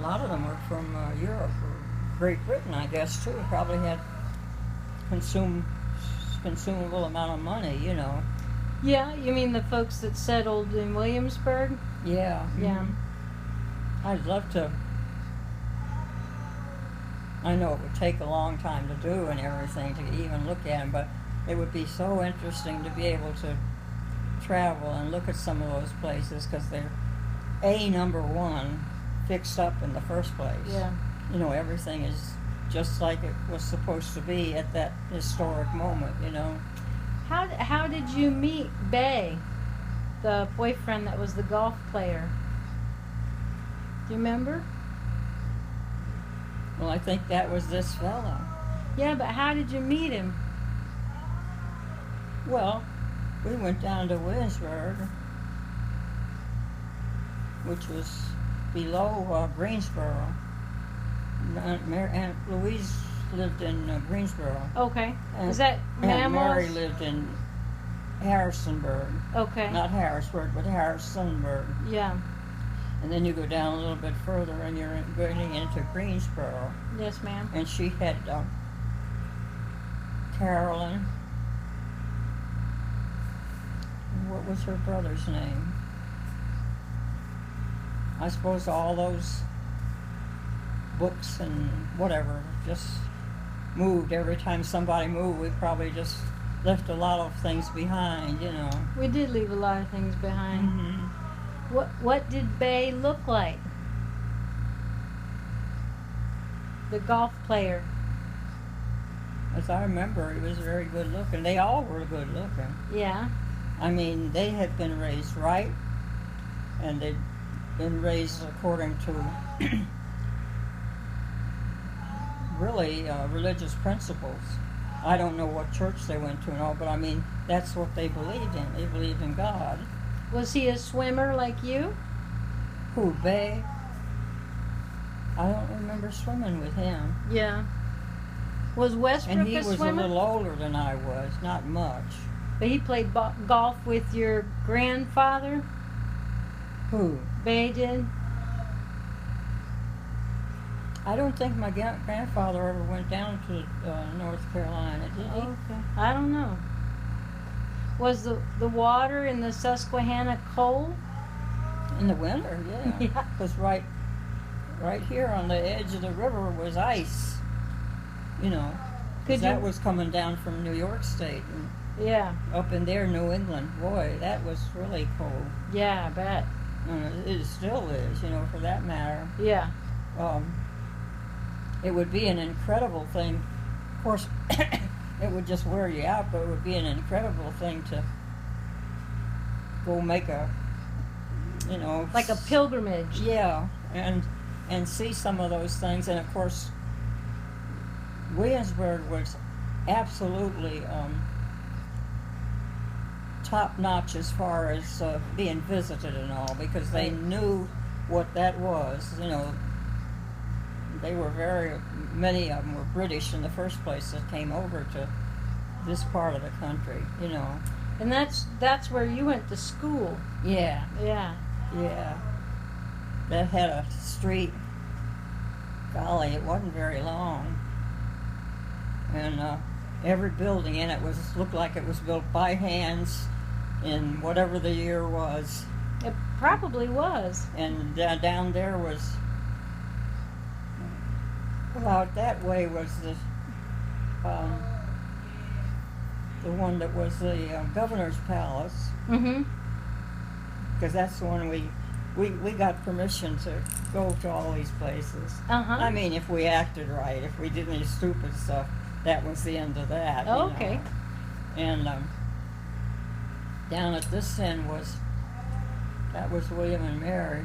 A lot of them were from Europe or Great Britain, I guess, too. Probably had consume consumable amount of money, you know. Yeah, you mean the folks that settled in Williamsburg? Yeah. Yeah. I'd love to. I know it would take a long time to do and everything to even look at them, but it would be so interesting to be able to travel and look at some of those places because they're number one fixed up in the first place. Yeah. You know, everything is just like it was supposed to be at that historic moment, you know. How did you meet Bay, the boyfriend that was the golf player? Do you remember? Well, I think that was this fellow. Yeah, but how did you meet him? Well, we went down to Williamsburg, which was below Greensboro. Aunt Louise lived in Greensboro. Okay. And Is that Aunt Mary Mammal's? lived in Harrisonburg. Okay. Not Harrisburg, but Harrisonburg. Yeah. And then you go down a little bit further and you're getting into Greensboro. Yes, ma'am. And she had Carolyn. What was her brother's name? I suppose all those books and whatever just moved. Every time somebody moved, we probably just left a lot of things behind, you know. We did leave a lot of things behind. Mm-hmm. What did Bay look like? The golf player. As I remember, he was very good looking. They all were good looking. Yeah. I mean, they had been raised right, and they'd been raised according to really religious principles. I don't know what church they went to and all, but I mean, that's what they believed in. They believed in God. Was he a swimmer like you? Who, Bay? I don't remember swimming with him. Yeah. Was Westbrook And he a was swimmer? a little older than I was, not much. But he played golf with your grandfather? Who? Bay did? I don't think my grandfather ever went down to North Carolina, did he? Okay. I don't know. Was the water in the Susquehanna cold? In the winter, yeah. Yeah. Because right here on the edge of the river was ice, you know. 'Cause that was coming down from New York State and Yeah. up in there, New England. Boy, that was really cold. Yeah, I bet. And it still is, you know, for that matter. Yeah. It would be an incredible thing. Of course, it would just wear you out, but it would be an incredible thing to go make a, you know, Like a pilgrimage. yeah, and see some of those things. And of course, Williamsburg was absolutely top notch as far as being visited and all, because they knew what that was. You know, they were many of them were British in the first place that came over to this part of the country, you know. And that's where you went to school. Yeah, Yeah. yeah. That had a street, golly, it wasn't very long. And every building in it looked like it was built by hands in whatever the year was. It probably was. And down there was, well, out that way was the one that was the governor's palace, Mm-hmm. because that's the one we got permission to go to all these places. Uh-huh. I mean, if we acted right, if we did any stupid stuff, that was the end of that. Oh, you okay. know. And down at this end that was William and Mary.